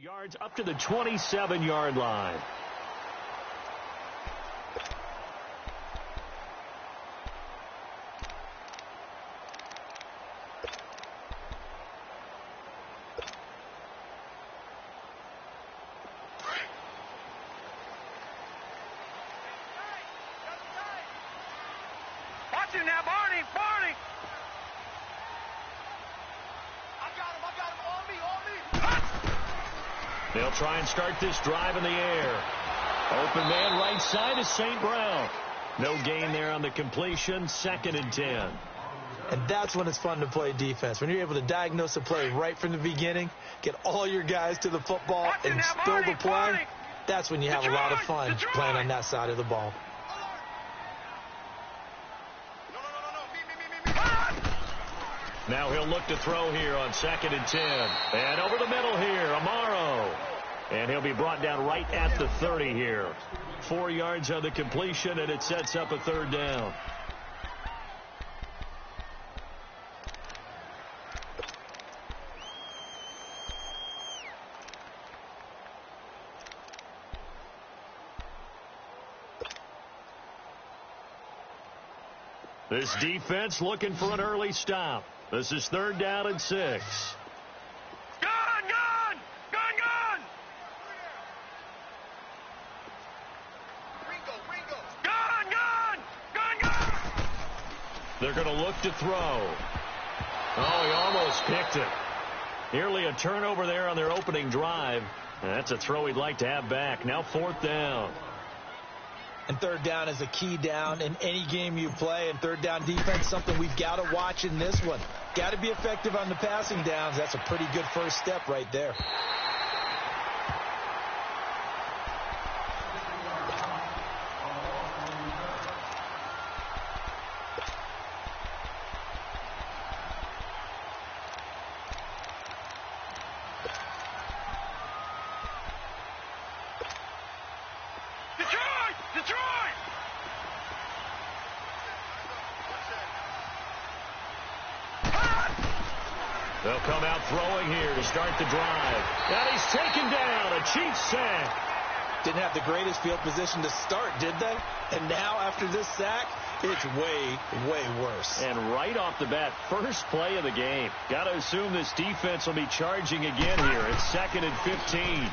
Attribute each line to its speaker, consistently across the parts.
Speaker 1: Yards up to the 27-yard line.
Speaker 2: Watch him now, Barney! Barney! I got him, on me!
Speaker 1: They'll try and start this drive in the air. Open man right side is St. Brown. No gain there on the completion, 2nd and 10.
Speaker 3: And that's when it's fun to play defense. When you're able to diagnose a play right from the beginning, get all your guys to the football, and still the play, that's when you have a lot of fun playing on that side of the ball.
Speaker 1: Now he'll look to throw here on 2nd and 10. And over the middle here, Amaro. And he'll be brought down right at the 30 here. 4 yards on the completion, and it sets up a 3rd down. This defense looking for an early stop. This is 3rd down and 6.
Speaker 2: Gun!
Speaker 1: They're going to look to throw. Oh, he almost picked it. Nearly a turnover there on their opening drive. And that's a throw he'd like to have back. Now 4th down.
Speaker 3: And 3rd down is a key down in any game you play. And 3rd down defense, something we've got to watch in this one. Got to be effective on the passing downs. That's a pretty good first step right there.
Speaker 1: They'll come out throwing here to start the drive. And he's taken down. A Chiefs sack.
Speaker 3: Didn't have the greatest field position to start, did they? And now after this sack, it's way, way worse.
Speaker 1: And right off the bat, first play of the game. Got to assume this defense will be charging again here. It's 2nd and 15.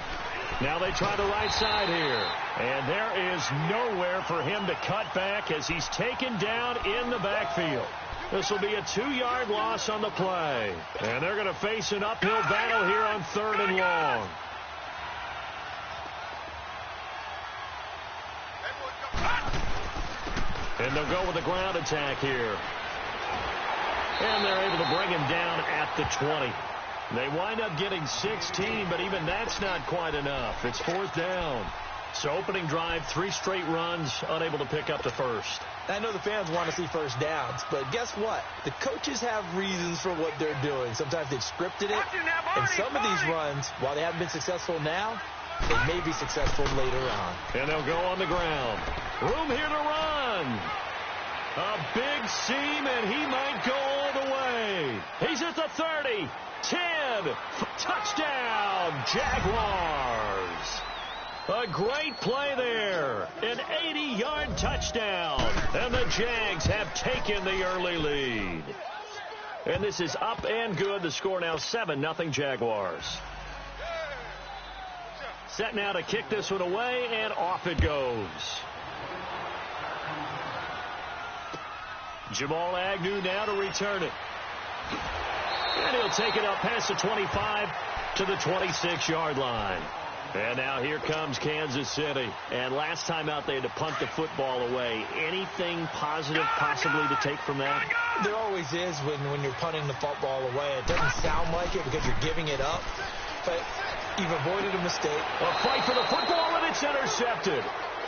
Speaker 1: Now they try the right side here. And there is nowhere for him to cut back as he's taken down in the backfield. This will be a 2-yard loss on the play. And they're going to face an uphill battle here on 3rd and long. And they'll go with a ground attack here. And they're able to bring him down at the 20. They wind up getting 16, but even that's not quite enough. It's 4th down. So opening drive, 3 straight runs, unable to pick up the first.
Speaker 3: I know the fans want to see first downs, but guess what? The coaches have reasons for what they're doing. Sometimes they've scripted it, and some of these runs, while they haven't been successful now, they may be successful later on.
Speaker 1: And they'll go on the ground. Room here to run. A big seam, and he might go all the way. He's at the 30, 10, touchdown, Jaguars. A great play there. An 80-yard touchdown. And the Jags have taken the early lead. And this is up and good. The score now 7-0 Jaguars. Set now to kick this one away, and off it goes. Jamal Agnew now to return it. And he'll take it up past the 25 to the 26-yard line. And now here comes Kansas City. And last time out, they had to punt the football away. Anything positive possibly to take from that?
Speaker 3: There always is when you're punting the football away. It doesn't sound like it because you're giving it up. But you've avoided a mistake.
Speaker 1: A fight for the football, and it's intercepted.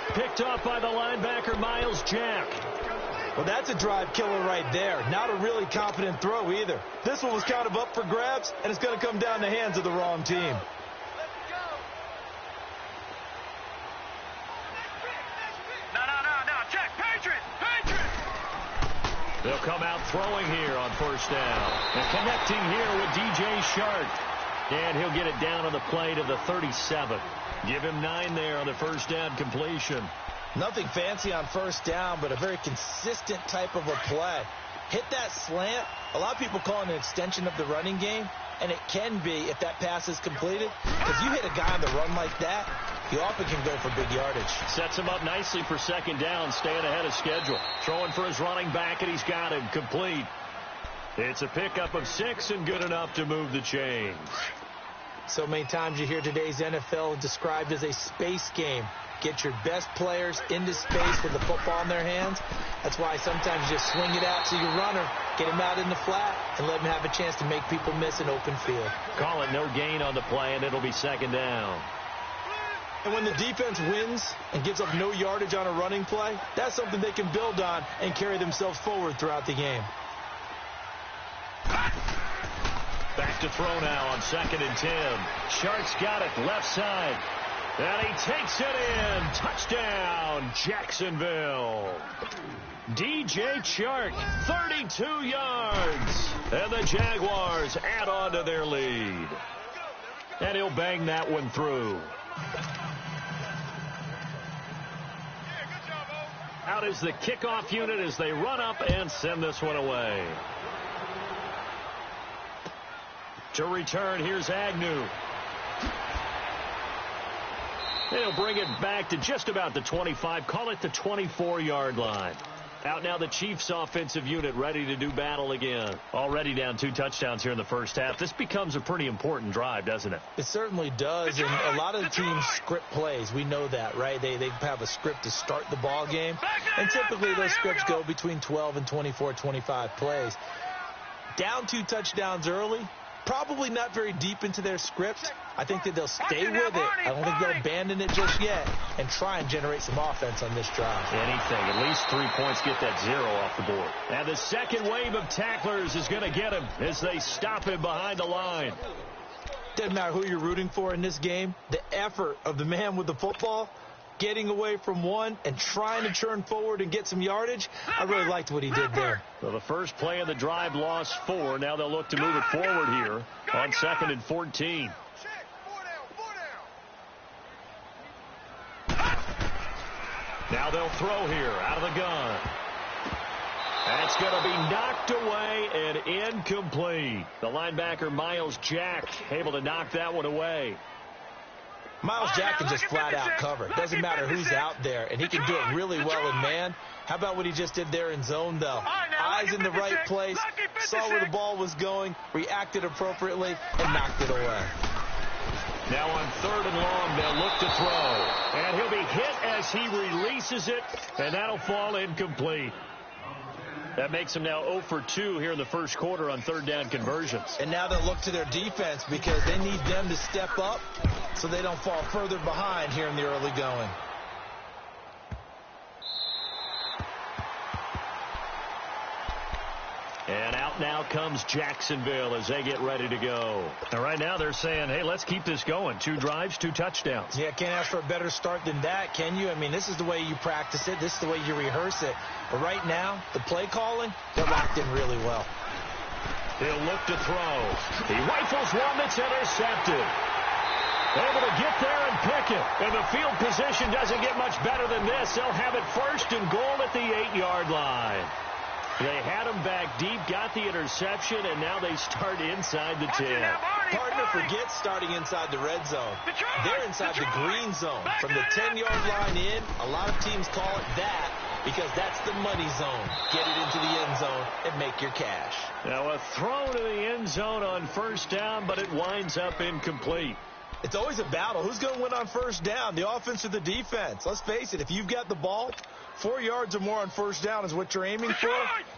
Speaker 1: Picked off by the linebacker, Miles Jack.
Speaker 3: Well, that's a drive killer right there. Not a really confident throw either. This one was kind of up for grabs, and it's going to come down the hands of the wrong team.
Speaker 1: They'll come out throwing here on 1st down. And connecting here with DJ Shark. And he'll get it down on the play to the 37. Give him 9 there on the first down completion.
Speaker 3: Nothing fancy on first down, but a very consistent type of a play. Hit that slant. A lot of people call it an extension of the running game, and it can be if that pass is completed. Because you hit a guy on the run like that, he often can go for big yardage.
Speaker 1: Sets him up nicely for second down, staying ahead of schedule. Throwing for his running back, and he's got him complete. It's a pickup of 6 and good enough to move the chains.
Speaker 3: So many times you hear today's NFL described as a space game. Get your best players into space with the football in their hands. That's why sometimes you just swing it out to your runner, get him out in the flat, and let him have a chance to make people miss an open field.
Speaker 1: Call it no gain on the play, and it'll be second down.
Speaker 3: And when the defense wins and gives up no yardage on a running play, that's something they can build on and carry themselves forward throughout the game.
Speaker 1: Back to throw now on 2nd and 10. Shark's got it left side. And he takes it in. Touchdown, Jacksonville. DJ Chark, 32 yards. And the Jaguars add on to their lead. And he'll bang that one through. Out is the kickoff unit as they run up and send this one away. To return, here's Agnew. They'll bring it back to just about the 25. Call it the 24-yard line. Out now the Chiefs offensive unit ready to do battle again. Already down 2 touchdowns here in the first half. This becomes a pretty important drive, doesn't it?
Speaker 3: It certainly does, and a lot of the teams script plays. We know that, right? They have a script to start the ball game, and typically those scripts go between 12 and 24, 25 plays. Down 2 touchdowns early, probably not very deep into their script. I think that they'll stay with it. I don't think they'll abandon it just yet and try and generate some offense on this drive.
Speaker 1: Anything. At least 3 points, get that 0 off the board. And the second wave of tacklers is going to get him as they stop him behind the line.
Speaker 3: Doesn't matter who you're rooting for in this game. The effort of the man with the football, getting away from one and trying to churn forward and get some yardage, I really liked what he did there.
Speaker 1: So the first play of the drive lost 4. Now they'll look to move it forward here on 2nd and 14. Now they'll throw here out of the gun. That's going to be knocked away and incomplete. The linebacker, Miles Jack, able to knock that one away.
Speaker 3: Miles Jack can just flat out cover. Doesn't matter who's out there, and he can do it really well in man. How about what he just did there in zone, though? Eyes in the right place, saw where the ball was going, reacted appropriately, and knocked it away.
Speaker 1: Now on 3rd and long, they'll look to throw. And he'll be hit as he releases it, and that'll fall incomplete. That makes them now 0 for 2 here in the first quarter on 3rd down conversions.
Speaker 3: And now they'll look to their defense because they need them to step up so they don't fall further behind here in the early going.
Speaker 1: And out now comes Jacksonville as they get ready to go. And right now they're saying, hey, let's keep this going. 2 drives, 2 touchdowns.
Speaker 3: Yeah, can't ask for a better start than that, can you? I mean, this is the way you practice it. This is the way you rehearse it. But right now, the play calling, they're locked in really well.
Speaker 1: He'll look to throw. He rifles one that's intercepted. Able to get there and pick it. And the field position doesn't get much better than this. They'll have it 1st and goal at the 8-yard line. They had him back deep, got the interception, and now they start inside the 10.
Speaker 3: Partner forgets starting inside the red zone. They're inside the green zone. From the 10-yard line in, a lot of teams call it that because that's the money zone. Get it into the end zone and make your cash.
Speaker 1: Now a throw to the end zone on 1st down, but it winds up incomplete.
Speaker 3: It's always a battle. Who's going to win on 1st down, the offense or the defense? Let's face it, if you've got the ball, 4 yards or more on 1st down is what you're aiming for.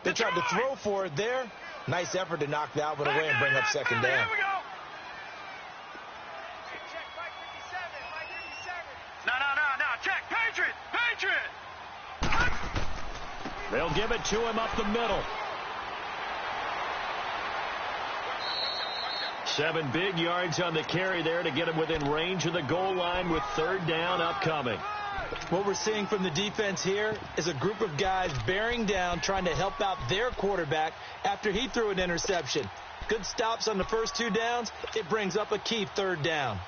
Speaker 3: They tried to throw for it there. Nice effort to knock that one away and bring up 2nd down.
Speaker 2: No. Check. Patriot.
Speaker 1: They'll give it to him up the middle. 7 big yards on the carry there to get him within range of the goal line with 3rd down upcoming.
Speaker 3: What we're seeing from the defense here is a group of guys bearing down, trying to help out their quarterback after he threw an interception. Good stops on the first 2 downs. It brings up a key 3rd down.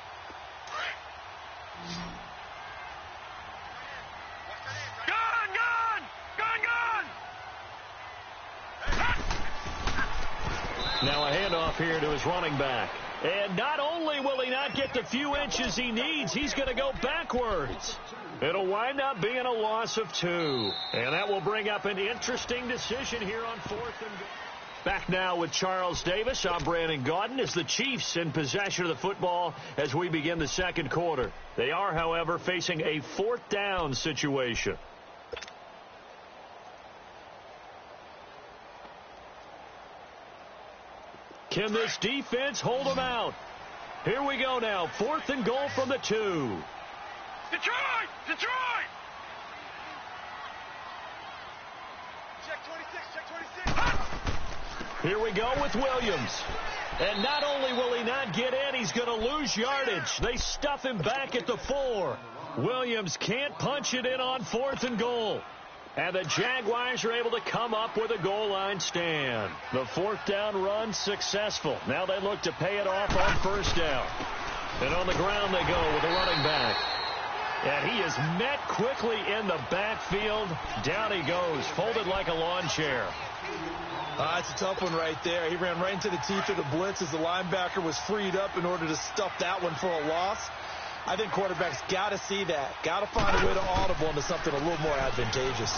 Speaker 1: Now a handoff here to his running back. And not only will he not get the few inches he needs, he's going to go backwards. It'll wind up being a loss of 2. And that will bring up an interesting decision here on 4th and goal. Back now with Charles Davis. I'm Brandon Gaudin as the Chiefs in possession of the football as we begin the second quarter. They are, however, facing a 4th down situation. Can this defense hold them out? Here we go now. 4th and goal from the 2.
Speaker 2: Detroit! Detroit! Check 26, check 26.
Speaker 1: Here we go with Williams. And not only will he not get in, he's going to lose yardage. They stuff him back at the 4. Williams can't punch it in on 4th and goal. And the Jaguars are able to come up with a goal line stand. The 4th down run successful. Now they look to pay it off on 1st down. And on the ground they go with a running back. And he is met quickly in the backfield. Down he goes, folded like a lawn chair.
Speaker 3: It's a tough one right there. He ran right into the teeth of the blitz as the linebacker was freed up in order to stuff that one for a loss. I think quarterbacks got to see that. Got to find a way to audible into something a little more advantageous.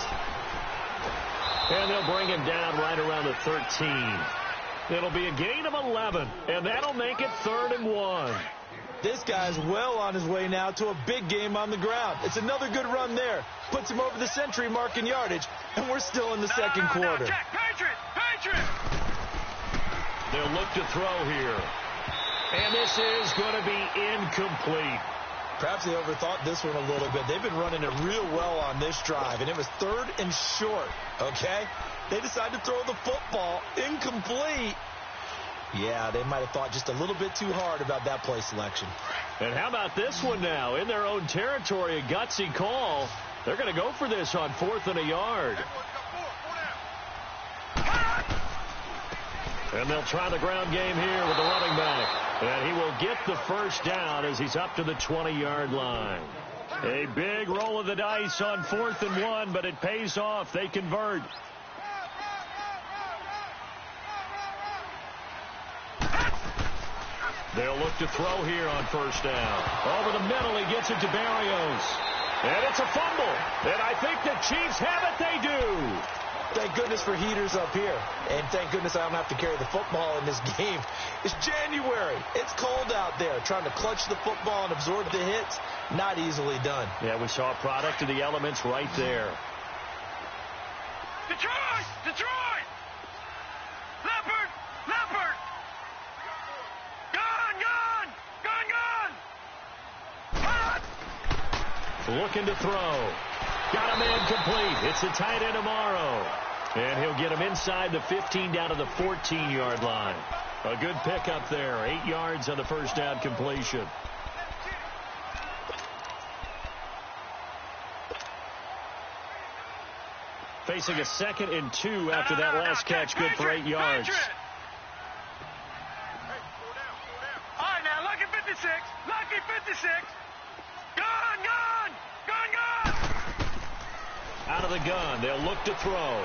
Speaker 1: And they'll bring him down right around the 13. It'll be a gain of 11, and that'll make it 3rd and 1.
Speaker 3: This guy's well on his way now to a big game on the ground. It's another good run there. Puts him over the century mark in yardage, and we're still in the second quarter.
Speaker 2: Jack, Patriot!
Speaker 1: They'll look to throw here. And this is going to be incomplete.
Speaker 3: Perhaps they overthought this one a little bit. They've been running it real well on this drive, and it was 3rd and short, okay? They decided to throw the football incomplete. Yeah, they might have thought just a little bit too hard about that play selection.
Speaker 1: And how about this one now? In their own territory, a gutsy call. They're going to go for this on 4th and a yard. And they'll try the ground game here with the running back. And he will get the 1st down as he's up to the 20-yard line. A big roll of the dice on 4th and 1, but it pays off. They convert. They'll look to throw here on 1st down. Over the middle, he gets it to Barrios. And it's a fumble. And I think the Chiefs have it. They do.
Speaker 3: Thank goodness for heaters up here. And thank goodness I don't have to carry the football in this game. It's January. It's cold out there. Trying to clutch the football and absorb the hits, not easily done.
Speaker 1: Yeah, we saw a product of the elements right there.
Speaker 2: Detroit! Detroit! Leopard! Leopard! Gun!
Speaker 1: Looking to throw. Got a man complete. It's a tight end tomorrow. And he'll get him inside the 15 down to the 14-yard line. A good pickup there. 8 yards on the 1st down completion. Facing a 2nd and 2 after that last catch. Good for 8 yards.
Speaker 2: All right, now, lucky 56. Lucky 56. Gun!
Speaker 1: Out of the gun. They'll look to throw.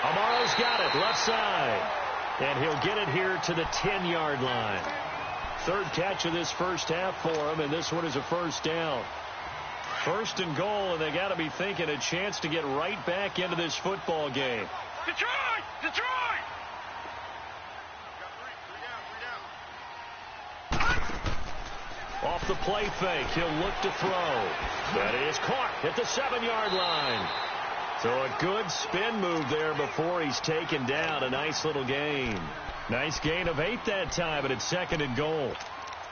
Speaker 1: Amaro's got it. Left side. And he'll get it here to the 10-yard line. 3rd catch of this 1st half for him, and this one is a 1st down. 1st and goal, and they got to be thinking a chance to get right back into this football game.
Speaker 2: Detroit! Detroit!
Speaker 1: Off the play fake, he'll look to throw. That is caught at the 7-yard line. So a good spin move there before he's taken down. A nice little gain. Nice gain of 8 that time, and it's 2nd and goal.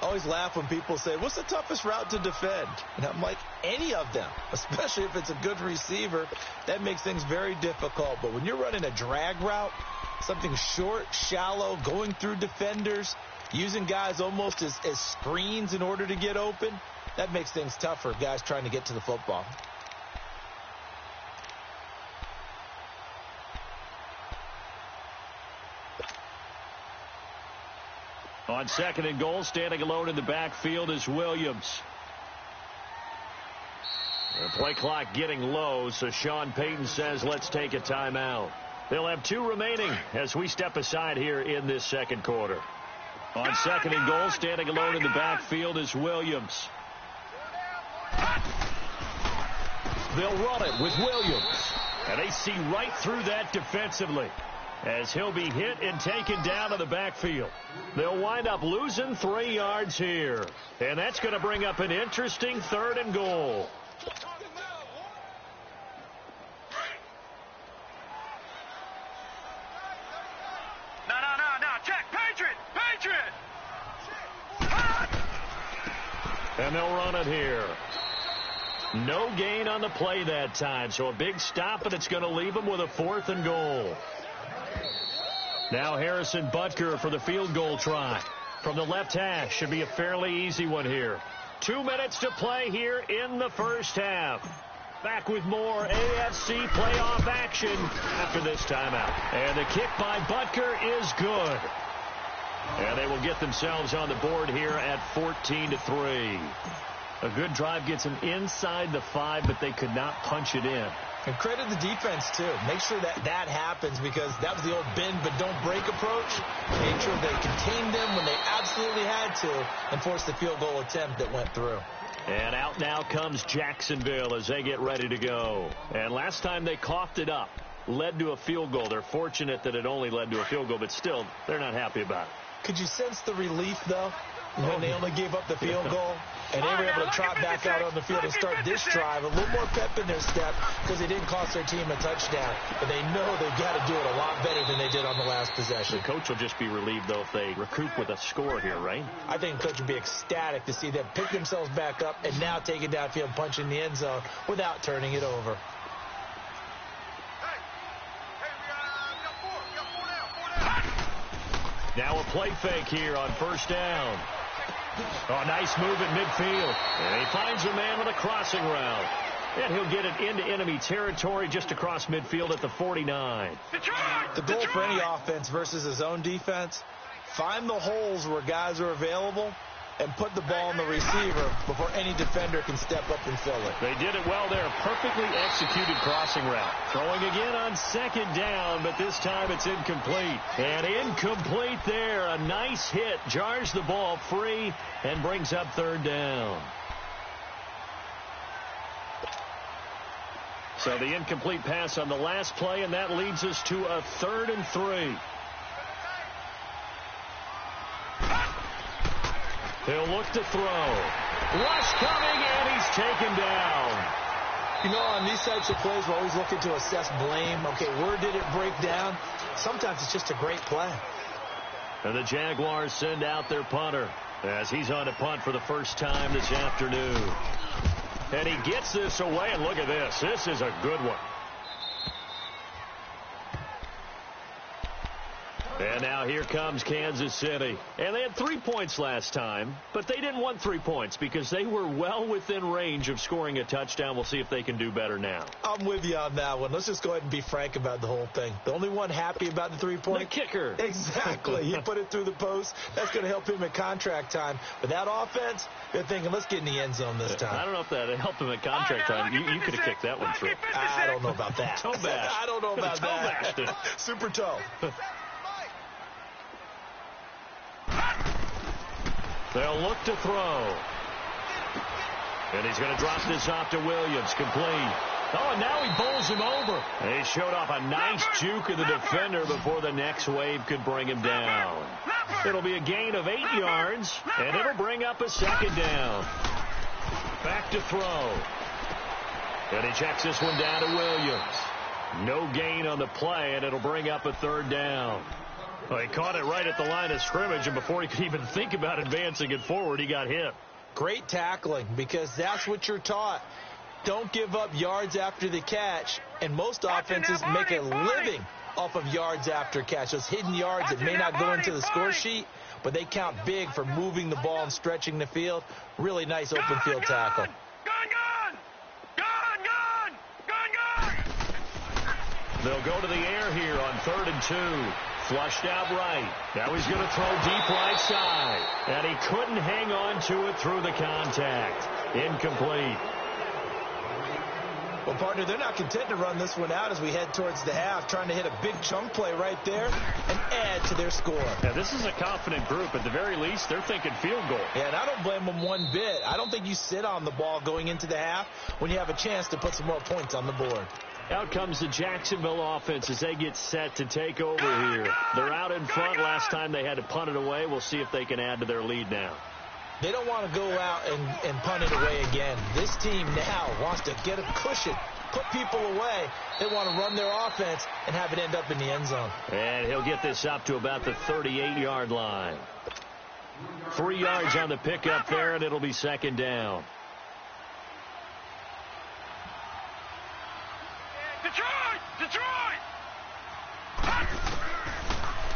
Speaker 3: I always laugh when people say, what's the toughest route to defend? And I'm like, any of them, especially if it's a good receiver. That makes things very difficult. But when you're running a drag route, something short, shallow, going through defenders, using guys almost as screens in order to get open, that makes things tough for guys trying to get to the football.
Speaker 1: On 2nd and goal, standing alone in the backfield is Williams. The play clock getting low, so Sean Payton says let's take a timeout. They'll have 2 remaining as we step aside here in this second quarter. On 2nd and goal, standing alone in the backfield is Williams. They'll run it with Williams. And they see right through that defensively as he'll be hit and taken down to the backfield. They'll wind up losing 3 yards here. And that's going to bring up an interesting 3rd and goal.
Speaker 2: No. Check. Patriot.
Speaker 1: And they'll run it here. No gain on the play that time, so a big stop, and it's going to leave them with a 4th and goal. Now Harrison Butker for the field goal try. From the left hash, should be a fairly easy one here. 2 minutes to play here in the first half. Back with more AFC playoff action after this timeout. And the kick by Butker is good. And they will get themselves on the board here at 14-3. A good drive gets them inside the 5, but they could not punch it in.
Speaker 3: And credit the defense, too. Make sure that happens, because that was the old bend but don't break approach. Make sure they contained them when they absolutely had to and forced the field goal attempt that went through.
Speaker 1: And out now comes Jacksonville as they get ready to go. And last time they coughed it up, led to a field goal. They're fortunate that it only led to a field goal, but still, they're not happy about it.
Speaker 3: Could you sense the relief, though, when they only gave up the field goal? And they were able to trot back out on the field and start this drive. A little more pep in their step because they didn't cost their team a touchdown. But they know they've got to do it a lot better than they did on the last possession.
Speaker 1: The coach will just be relieved, though, if they recoup with a score here, right?
Speaker 3: I think the coach would be ecstatic to see them pick themselves back up and now take it downfield, punch in the end zone without turning it over.
Speaker 1: Now a play fake here on 1st down. Oh, nice move at midfield. And he finds a man with a crossing route. And he'll get it into enemy territory just across midfield at the 49.
Speaker 3: The goal for any offense versus his own defense, find the holes where guys are available and put the ball in the receiver before any defender can step up and fill it.
Speaker 1: They did it well there. Perfectly executed crossing route. Throwing again on 2nd down, but this time it's incomplete. And incomplete there. A nice hit. Jars the ball free and brings up 3rd down. So the incomplete pass on the last play, and that leads us to a 3rd and 3. He'll look to throw. Rush coming, and he's taken down.
Speaker 3: You know, on these types of plays, we're always looking to assess blame. Okay, where did it break down? Sometimes it's just a great play.
Speaker 1: And the Jaguars send out their punter as he's on to punt for the first time this afternoon. And he gets this away, and look at this. This is a good one. And now here comes Kansas City. And they had 3 points last time, but they didn't want 3 points because they were well within range of scoring a touchdown. We'll see if they can do better now.
Speaker 3: I'm with you on that one. Let's just go ahead and be frank about the whole thing. The only one happy about the 3-point?
Speaker 1: The kicker.
Speaker 3: Exactly. He put it through the post. That's going to help him at contract time. But that offense, they're thinking, let's get in the end zone this time.
Speaker 1: I don't know if that helped him at contract time. You could have kicked that one through.
Speaker 3: I don't know about that.
Speaker 1: Toe bash.
Speaker 3: I don't know about that.
Speaker 1: Toe
Speaker 3: Super toe.
Speaker 1: They'll look to throw. And he's going to drop this off to Williams. Complete. Oh, and now he bowls him over. And he showed off a nice juke of the defender before the next wave could bring him down. It'll be a gain of 8 yards, and it'll bring up a 2nd down. Back to throw. And he checks this one down to Williams. No gain on the play, and it'll bring up a 3rd down. Well, he caught it right at the line of scrimmage, and before he could even think about advancing it forward, he got hit.
Speaker 3: Great tackling, because that's what you're taught. Don't give up yards after the catch, and most offenses make a living off of yards after catch. Those hidden yards that may not go into the score sheet, but they count big for moving the ball and stretching the field. Really nice open field tackle.
Speaker 2: Gone!
Speaker 1: They'll go to the air here on 3rd and 2. Flushed out right. Now he's going to throw deep right side. And he couldn't hang on to it through the contact. Incomplete.
Speaker 3: Well, partner, they're not content to run this one out as we head towards the half, trying to hit a big chunk play right there and add to their score.
Speaker 1: Yeah, this is a confident group. At the very least, they're thinking field goal.
Speaker 3: Yeah, and I don't blame them one bit. I don't think you sit on the ball going into the half when you have a chance to put some more points on the board.
Speaker 1: Out comes the Jacksonville offense as they get set to take over here. They're out in front. Last time they had to punt it away. We'll see if they can add to their lead now.
Speaker 3: They don't want to go out and punt it away again. This team now wants to get a cushion, put people away. They want to run their offense and have it end up in the end zone.
Speaker 1: And he'll get this up to about the 38-yard line. 3 yards on the pickup there, and it'll be second down.
Speaker 2: Detroit!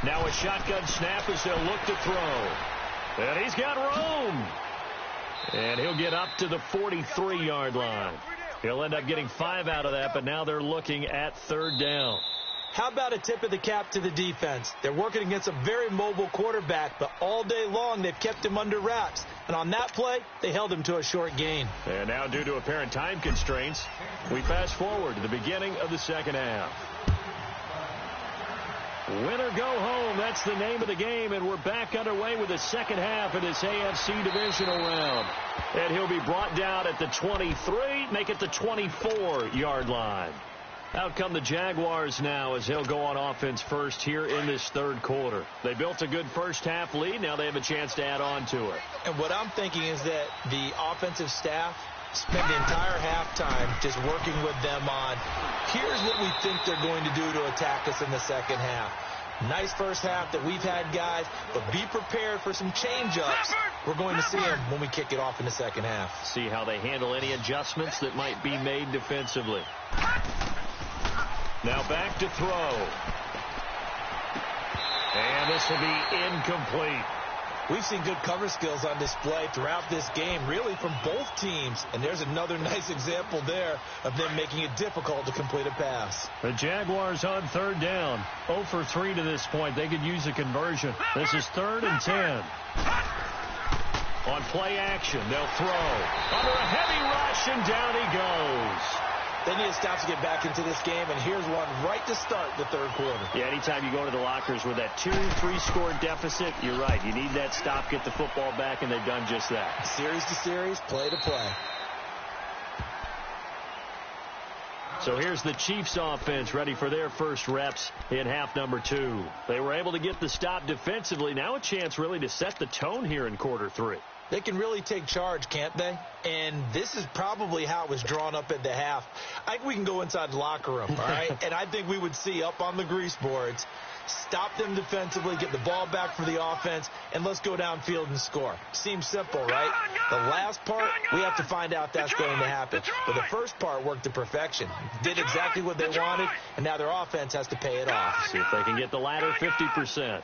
Speaker 1: Now a shotgun snap as they'll look to throw. And he's got room. And he'll get up to the 43-yard line. He'll end up getting 5 out of that, but now they're looking at third down.
Speaker 3: How about a tip of the cap to the defense? They're working against a very mobile quarterback, but all day long they've kept him under wraps. And on that play, they held him to a short gain.
Speaker 1: And now due to apparent time constraints, we fast forward to the beginning of the second half. Win or go home, that's the name of the game, and we're back underway with the second half of this AFC divisional round. And he'll be brought down at the 23, make it the 24-yard line. Out come the Jaguars now as they'll go on offense first here in this third quarter. They built a good first half lead. Now they have a chance to add on to it.
Speaker 3: And what I'm thinking is that the offensive staff spent the entire halftime just working with them on, here's what we think they're going to do to attack us in the second half. Nice first half that we've had, guys, but be prepared for some change-ups. We're going to see them when we kick it off in the second half.
Speaker 1: See how they handle any adjustments that might be made defensively. Now back to throw. And this will be incomplete.
Speaker 3: We've seen good cover skills on display throughout this game, really from both teams. And there's another nice example there of them making it difficult to complete a pass.
Speaker 1: The Jaguars on third down. 0 for 3 to this point. They could use a conversion. This is 3rd and 10. On play action, they'll throw. Under a heavy rush, and down he goes.
Speaker 3: They need to stop to get back into this game, and here's one right to start the third quarter.
Speaker 1: Yeah, anytime you go to the lockers with that 2-3 score deficit, you're right. You need that stop, get the football back, and they've done just that.
Speaker 3: Series to series, play to play.
Speaker 1: So here's the Chiefs offense ready for their first reps in half number 2. They were able to get the stop defensively. Now a chance really to set the tone here in quarter 3.
Speaker 3: They can really take charge, can't they? And this is probably how it was drawn up at the half. I think we can go inside the locker room, all right? And I think we would see up on the grease boards, stop them defensively, get the ball back for the offense, and let's go downfield and score. Seems simple, right? The last part, we have to find out that's going to happen. But the first part worked to perfection. Did exactly what they wanted, and now their offense has to pay it off.
Speaker 1: See if they can get the latter 50%.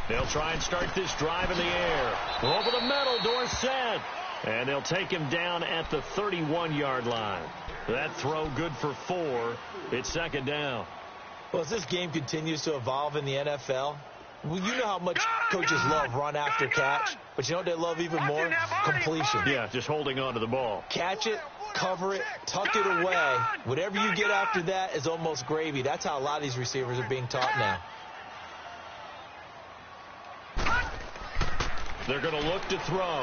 Speaker 1: They'll try and start this drive in the air. Over the middle, Dorsett. And they'll take him down at the 31-yard line. That throw good for 4. It's second down.
Speaker 3: Well, as this game continues to evolve in the NFL, well, you know how much coaches love run after catch. But you know what they love even more? Completion.
Speaker 1: Yeah, just holding on to the ball.
Speaker 3: Catch it, cover it, tuck it away. Whatever you get after that is almost gravy. That's how a lot of these receivers are being taught now.
Speaker 1: They're going to look to throw.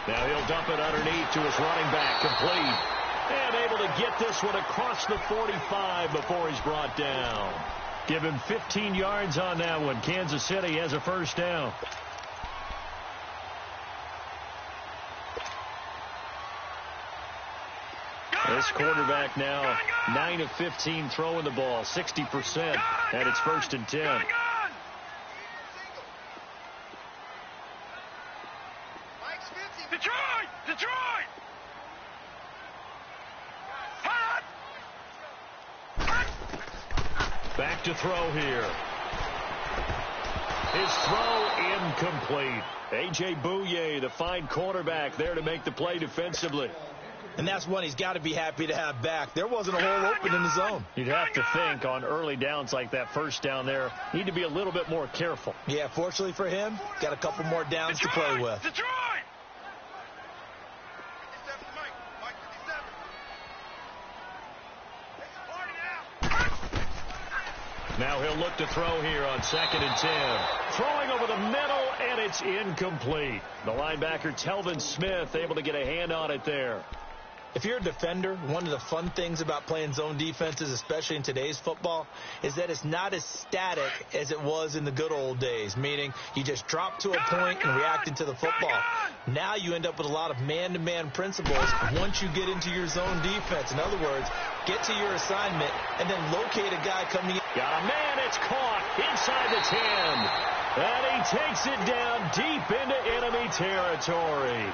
Speaker 1: Now he'll dump it underneath to his running back, complete. And able to get this one across the 45 before he's brought down. Give him 15 yards on that one. Kansas City has a first down. This quarterback now 9 of 15 throwing the ball, 60%, and it's 1st and 10.
Speaker 2: Detroit!
Speaker 1: Back to throw here. His throw incomplete. A.J. Bouye, the fine cornerback, there to make the play defensively.
Speaker 3: And that's one he's got to be happy to have back. There wasn't a hole open in the zone.
Speaker 1: You'd have to think on early downs like that first down there, need to be a little bit more careful.
Speaker 3: Yeah, fortunately for him, got a couple more downs to play with.
Speaker 2: Detroit!
Speaker 1: Now he'll look to throw here on 2nd and 10. Throwing over the middle, and it's incomplete. The linebacker, Telvin Smith, able to get a hand on it there.
Speaker 3: If you're a defender, one of the fun things about playing zone defenses, especially in today's football, is that it's not as static as it was in the good old days, meaning you just drop to a point and react into the football. Now you end up with a lot of man-to-man principles once you get into your zone defense. In other words, get to your assignment and then locate a guy coming in.
Speaker 1: Got a man, it's caught inside the 10. And he takes it down deep into enemy territory.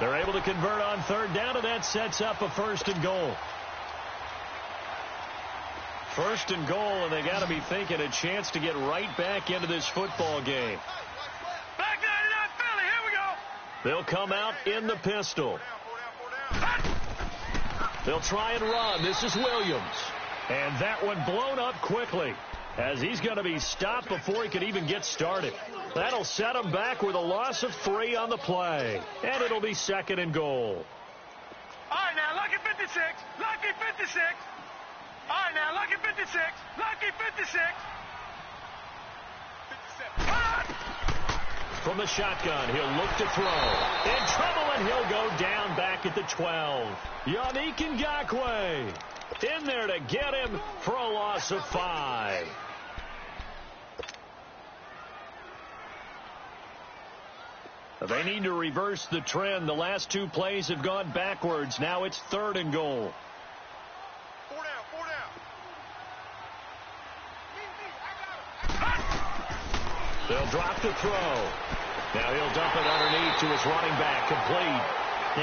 Speaker 1: They're able to convert on 3rd down, and that sets up a 1st and goal. 1st and goal, and they got to be thinking a chance to get right back into this football game.
Speaker 2: Back 99 Philly, here we go.
Speaker 1: They'll come out in the pistol. They'll try and run. This is Williams. And that one blown up quickly, as he's going to be stopped before he could even get started. That'll set him back with a loss of 3 on the play. And it'll be 2nd and goal.
Speaker 2: All right, now, Lucky 56. Lucky 56. All right, now, Lucky 56. Lucky 56. 57.
Speaker 1: From the shotgun, he'll look to throw. In trouble, and he'll go down back at the 12. Yannick Ngakoue in there to get him for a loss of 5. They need to reverse the trend. The last 2 plays have gone backwards. Now it's 3rd and goal.
Speaker 2: 4 down, 4 down.
Speaker 1: They'll drop the throw. Now he'll dump it underneath to his running back. Complete.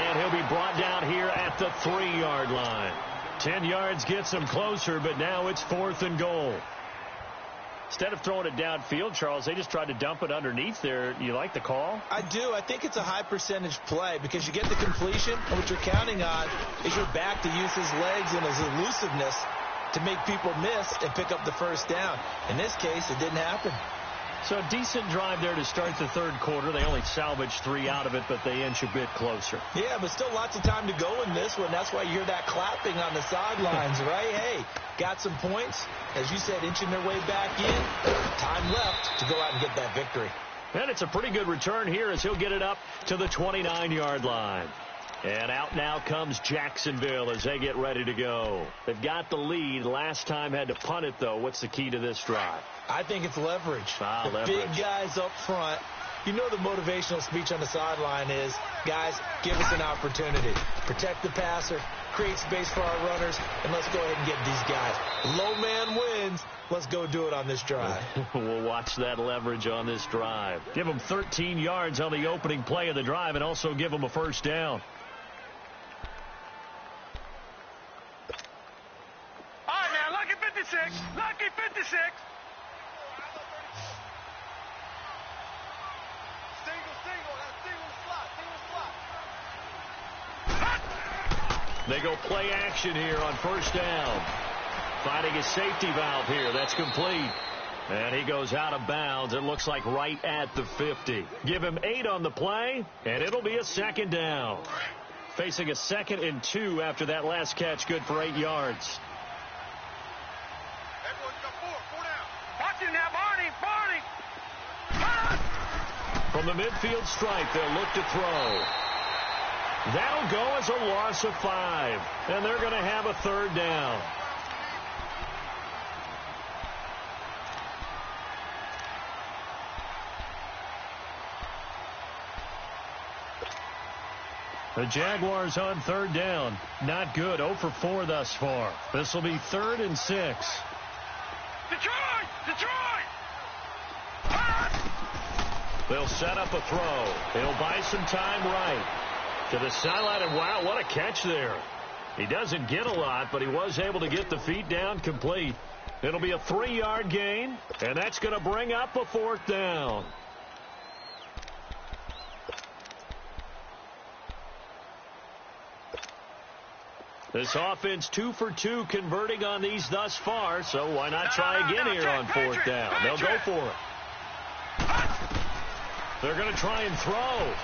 Speaker 1: And he'll be brought down here at the 3-yard line. 10 yards gets him closer, but now it's 4th and goal. Instead of throwing it downfield, Charles, they just tried to dump it underneath there. You like the call?
Speaker 3: I do. I think it's a high percentage play because you get the completion, and what you're counting on is your back to use his legs and his elusiveness to make people miss and pick up the 1st down. In this case, it didn't happen.
Speaker 1: So a decent drive there to start the 3rd quarter. They only salvaged 3 out of it, but they inch a bit closer.
Speaker 3: Yeah, but still lots of time to go in this one. That's why you hear that clapping on the sidelines, right? Hey, got some points. As you said, inching their way back in. Time left to go out and get that victory.
Speaker 1: And it's a pretty good return here as he'll get it up to the 29-yard line. And out now comes Jacksonville as they get ready to go. They've got the lead. Last time had to punt it, though. What's the key to this drive?
Speaker 3: I think it's leverage. The
Speaker 1: leverage.
Speaker 3: Big guys up front. You know the motivational speech on the sideline is, guys, give us an opportunity. Protect the passer, create space for our runners, and let's go ahead and get these guys. Low man wins. Let's go do it on this drive.
Speaker 1: We'll watch that leverage on this drive. Give them 13 yards on the opening play of the drive and also give them a 1st down.
Speaker 2: All right, now, Lucky 56. Lucky 56.
Speaker 1: They go play action here on 1st down. Finding a safety valve here. That's complete. And he goes out of bounds. It looks like right at the 50. Give him 8 on the play, and it'll be a 2nd down. Facing a 2nd and 2 after that last catch. Good for 8 yards.
Speaker 2: Everyone's got 4 down. Watch it now, Barney.
Speaker 1: From the midfield stripe, they'll look to throw. That'll go as a loss of 5. And they're going to have a 3rd down. The Jaguars on 3rd down. Not good. 0 for 4 thus far. This will be 3rd and 6.
Speaker 2: Detroit! Detroit!
Speaker 1: They'll set up a throw. He'll buy some time right to the sideline, and wow, what a catch there. He doesn't get a lot, but he was able to get the feet down complete. It'll be a 3-yard gain, and that's going to bring up a 4th down. This offense 2 for 2 converting on these thus far, so why not try again here on fourth down? They'll go for it. They're going to try and throw.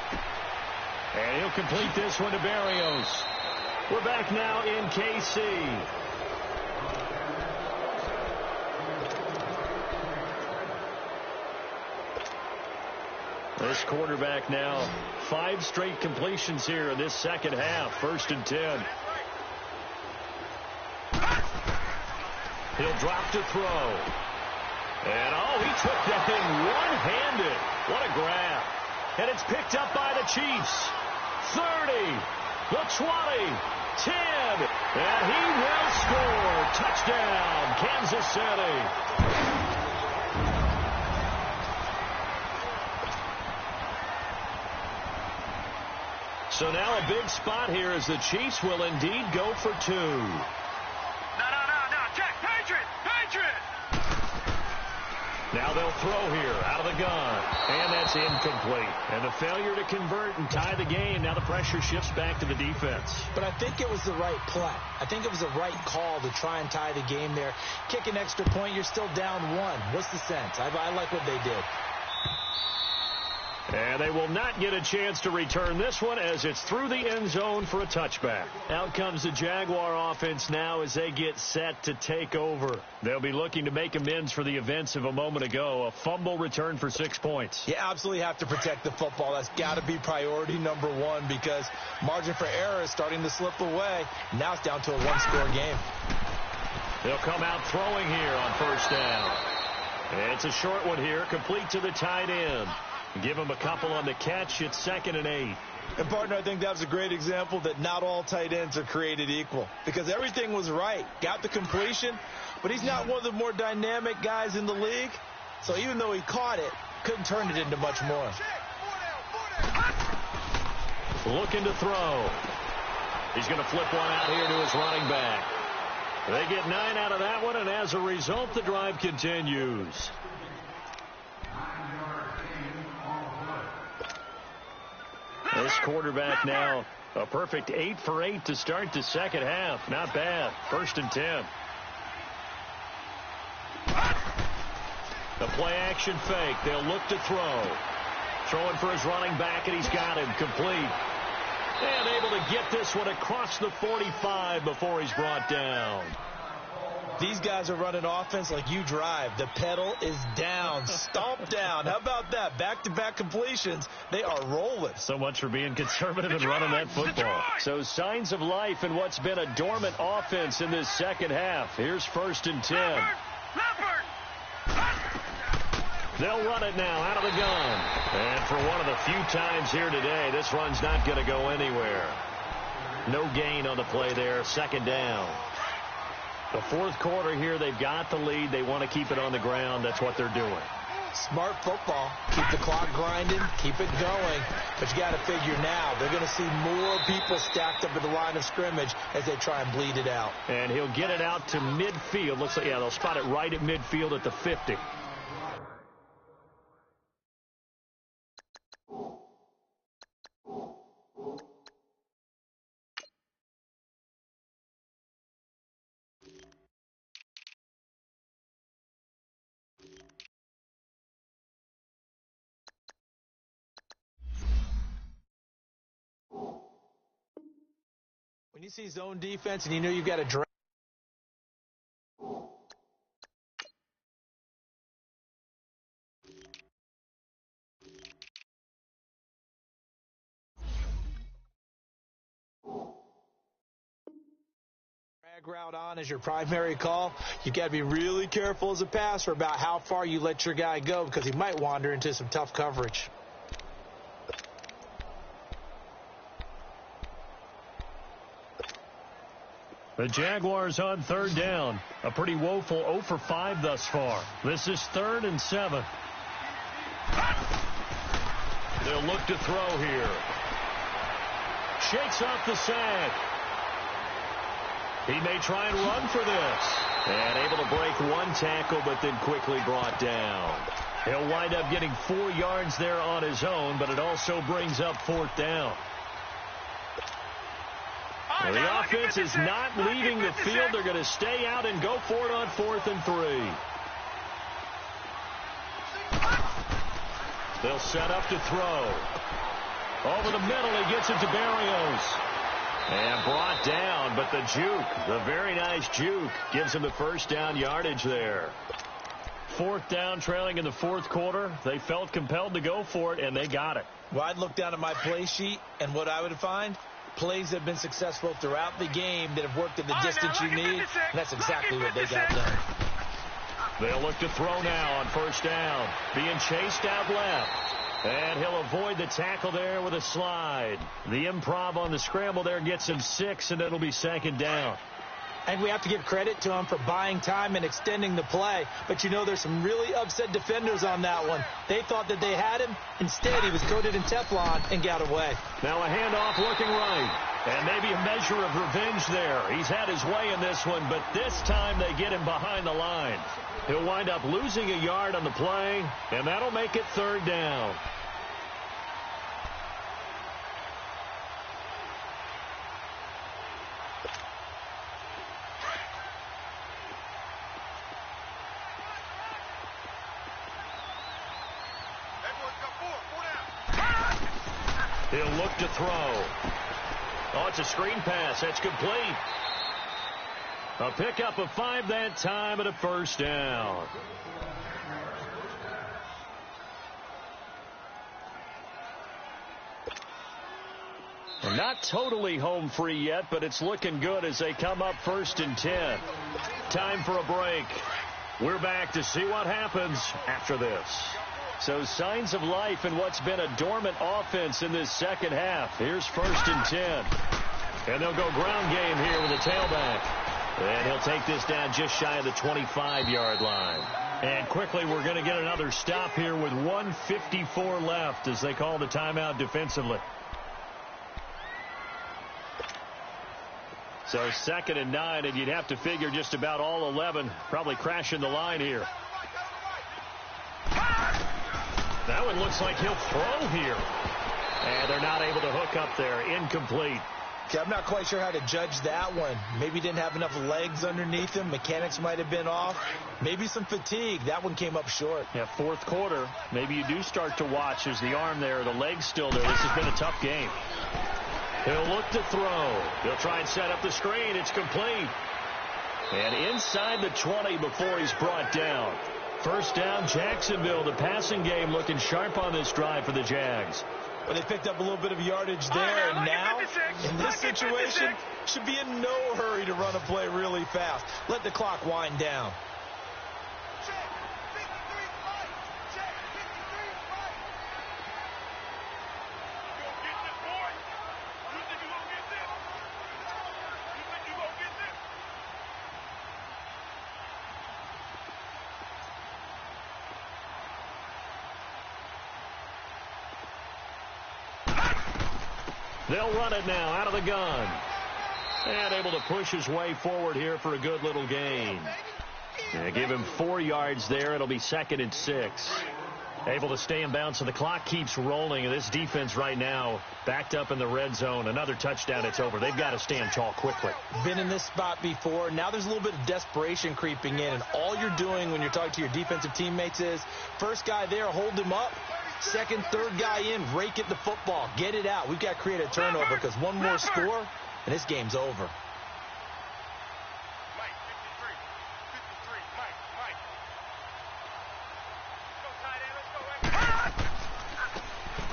Speaker 1: And he'll complete this one to Barrios. We're back now in KC. This quarterback now 5 straight completions here in this second half. 1st and 10. He'll drop to throw. And, he took that thing one-handed. What a grab. And it's picked up by the Chiefs. 30, the 20, 10, and he will score. Touchdown, Kansas City. So now a big spot here as the Chiefs will indeed go for 2.
Speaker 2: No. Check. Patriot.
Speaker 1: Now they'll throw here out of the gun. And that's incomplete. And the failure to convert and tie the game. Now the pressure shifts back to the defense.
Speaker 3: But I think it was the right play. I think it was the right call to try and tie the game there. Kick an extra point, you're still down 1. What's the sense? I like what they did.
Speaker 1: And they will not get a chance to return this one as it's through the end zone for a touchback. Out comes the Jaguar offense now as they get set to take over. They'll be looking to make amends for the events of a moment ago. A fumble return for 6 points.
Speaker 3: You absolutely have to protect the football. That's got to be priority number 1 because margin for error is starting to slip away. Now it's down to a 1-score game.
Speaker 1: They'll come out throwing here on 1st down. And it's a short one here, complete to the tight end. Give him a couple on the catch. It's 2nd and 8.
Speaker 3: And, partner, I think that was a great example that not all tight ends are created equal because everything was right. Got the completion, but he's not one of the more dynamic guys in the league. So even though he caught it, couldn't turn it into much more.
Speaker 1: Looking to throw. He's going to flip one out here to his running back. They get 9 out of that one, and as a result, the drive continues. This quarterback now a perfect 8 for 8 to start the second half. Not bad. 1st and 10. The play action fake. They'll look to throw. Throwing for his running back, and he's got him complete. And able to get this one across the 45 before he's brought down.
Speaker 3: These guys are running offense like you drive. The pedal is down. Stomp down. How about that? Back-to-back completions. They are rolling.
Speaker 1: So much for being conservative and running that football. So signs of life in what's been a dormant offense in this second half. Here's 1st and 10. They'll run it now out of the gun. And for one of the few times here today, this run's not going to go anywhere. No gain on the play there. 2nd down. The 4th quarter here, they've got the lead. They want to keep it on the ground. That's what they're doing.
Speaker 3: Smart football. Keep the clock grinding. Keep it going. But you got to figure now they're going to see more people stacked up at the line of scrimmage as they try and bleed it out.
Speaker 1: And he'll get it out to midfield. Looks like, yeah, they'll spot it right at midfield at the 50.
Speaker 3: When you see zone defense and you know you've got a drag route on as your primary call, you got to be really careful as a passer about how far you let your guy go because he might wander into some tough coverage.
Speaker 1: The Jaguars on 3rd down. A pretty woeful 0 for 5 thus far. This is 3rd and 7. They'll look to throw here. Shakes off the sack. He may try and run for this. And able to break 1 tackle, but then quickly brought down. He'll wind up getting 4 yards there on his own, but it also brings up 4th down. Well, the offense is not leaving the field. They're going to stay out and go for it on 4th and 3. They'll set up to throw. Over the middle, he gets it to Barrios. And brought down, but the juke, the very nice juke, gives him the first down yardage there. 4th down, trailing in the 4th quarter. They felt compelled to go for it, and they got it.
Speaker 3: Well, I'd look down at my play sheet, and what I would find, plays that have been successful throughout the game that have worked at the distance you need, and that's exactly what they got done.
Speaker 1: They'll look to throw now on 1st down. Being chased out left. And he'll avoid the tackle there with a slide. The improv on the scramble there gets him 6, and it'll be 2nd down.
Speaker 3: And we have to give credit to him for buying time and extending the play. But, you know, there's some really upset defenders on that one. They thought that they had him. Instead, he was coated in Teflon and got away.
Speaker 1: Now a handoff looking right. And maybe a measure of revenge there. He's had his way in this one, but this time they get him behind the line. He'll wind up losing a yard on the play, and that'll make it 3rd down. He'll look to throw. Oh, it's a screen pass. That's complete. A pickup of 5 that time and a 1st down. Well, not totally home free yet, but it's looking good as they come up 1st and 10. Time for a break. We're back to see what happens after this. So signs of life in what's been a dormant offense in this 2nd half. Here's 1st and 10. And they'll go ground game here with a tailback. And he'll take this down just shy of the 25-yard line. And quickly we're going to get another stop here with 1:54 left as they call the timeout defensively. So 2nd and 9, and you'd have to figure just about all 11 probably crashing the line here. That one looks like he'll throw here. And they're not able to hook up there. Incomplete.
Speaker 3: Okay, I'm not quite sure how to judge that one. Maybe didn't have enough legs underneath him. Mechanics might have been off. Maybe some fatigue. That one came up short.
Speaker 1: Yeah, 4th quarter. Maybe you do start to watch as the arm there, the leg's still there. This has been a tough game. He'll look to throw. He'll try and set up the screen. It's complete. And inside the 20 before he's brought down. 1st down, Jacksonville. The passing game looking sharp on this drive for the Jags.
Speaker 3: Well, they picked up a little bit of yardage there, and now, in this situation, should be in no hurry to run a play really fast. Let the clock wind down.
Speaker 1: They'll run it now out of the gun. And able to push his way forward here for a good little gain. Yeah, give him 4 yards there. It'll be 2nd and 6. Able to stay in bounds, so the clock keeps rolling. And this defense right now backed up in the red zone. Another touchdown, it's over. They've got to stand tall quickly.
Speaker 3: Been in this spot before. Now there's a little bit of desperation creeping in. And all you're doing when you're talking to your defensive teammates is, first guy there, hold him up. 2nd, 3rd guy in, rake at the football. Get it out. We've got to create a turnover because one more score, and this game's over.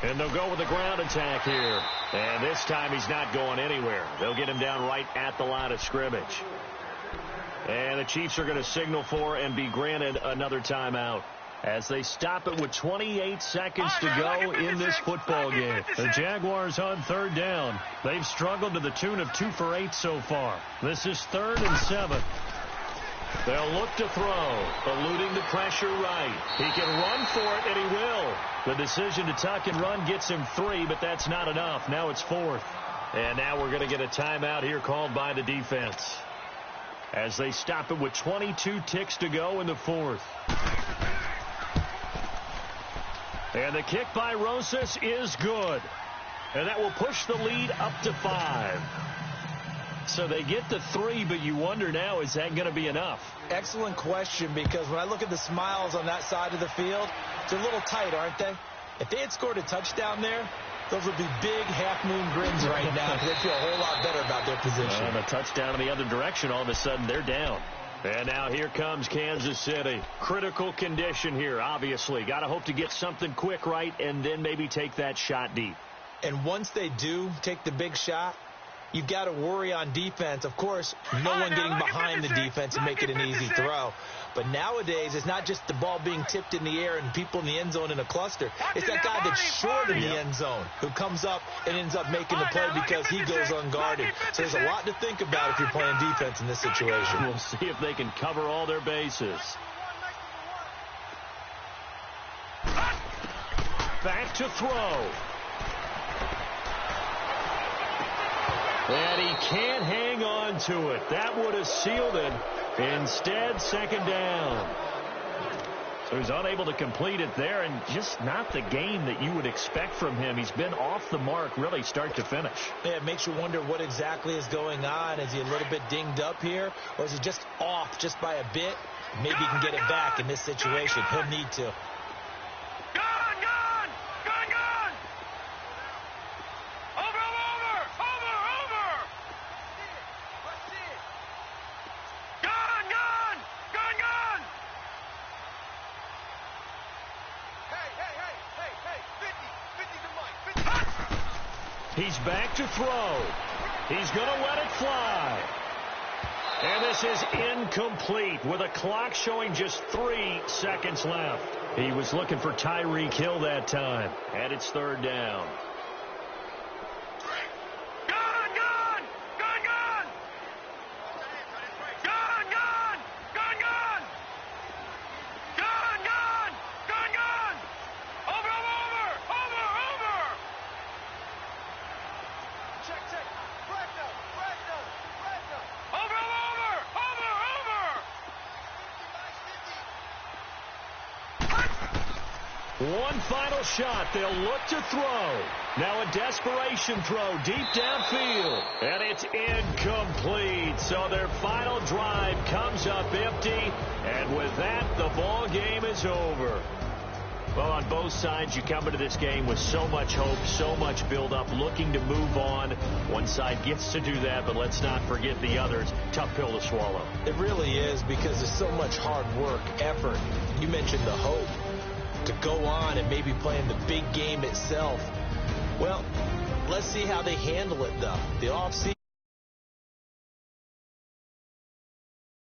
Speaker 1: And they'll go with the ground attack here. And this time he's not going anywhere. They'll get him down right at the line of scrimmage. And the Chiefs are going to signal for and be granted another timeout as they stop it with 28 seconds to go in this football game. The Jaguars on 3rd down. They've struggled to the tune of 2 for 8 so far. This is 3rd and 7. They'll look to throw, eluding the pressure right. He can run for it, and he will. The decision to tuck and run gets him 3, but that's not enough. Now it's 4th. And now we're going to get a timeout here called by the defense as they stop it with 22 ticks to go in the 4th. And the kick by Rosas is good. And that will push the lead up to 5. So they get the 3, but you wonder now, is that going to be enough?
Speaker 3: Excellent question, because when I look at the smiles on that side of the field, they're a little tight, aren't they? If they had scored a touchdown there, those would be big half-moon grins right now, because they feel a whole lot better about their position.
Speaker 1: And a touchdown in the other direction, all of a sudden they're down. And now here comes Kansas City. Critical condition here, obviously. Got to hope to get something quick right and then maybe take that shot deep.
Speaker 3: And once they do take the big shot, you've got to worry on defense. Of course, no one getting behind the defense and make it an easy throw. But nowadays, it's not just the ball being tipped in the air and people in the end zone in a cluster. It's that guy that's short in the end zone who comes up and ends up making the play because he goes unguarded. So there's a lot to think about if you're playing defense in this situation.
Speaker 1: We'll see if they can cover all their bases. Back to throw. And he can't hang on to it. That would have sealed it. Instead, second down. So he's unable to complete it there, and just not the game that you would expect from him. He's been off the mark really start to finish.
Speaker 3: Yeah, it makes you wonder what exactly is going on. Is he a little bit dinged up here, or is he just off just by a bit? Maybe he can get it back in this situation. He'll need to.
Speaker 1: He's back to throw. He's going to let it fly. And this is incomplete with a clock showing just 3 seconds left. He was looking for Tyreek Hill that time. And it's third down. One final shot. They'll look to throw. Now a desperation throw deep downfield. And it's incomplete. So their final drive comes up empty. And with that, the ball game is over. Well, on both sides, you come into this game with so much hope, so much build-up, looking to move on. One side gets to do that, but let's not forget the others. Tough pill to swallow.
Speaker 3: It really is, because there's so much hard work, effort. You mentioned the hope to go on and maybe play in the big game itself. Well, let's see how they handle it, though. The offseason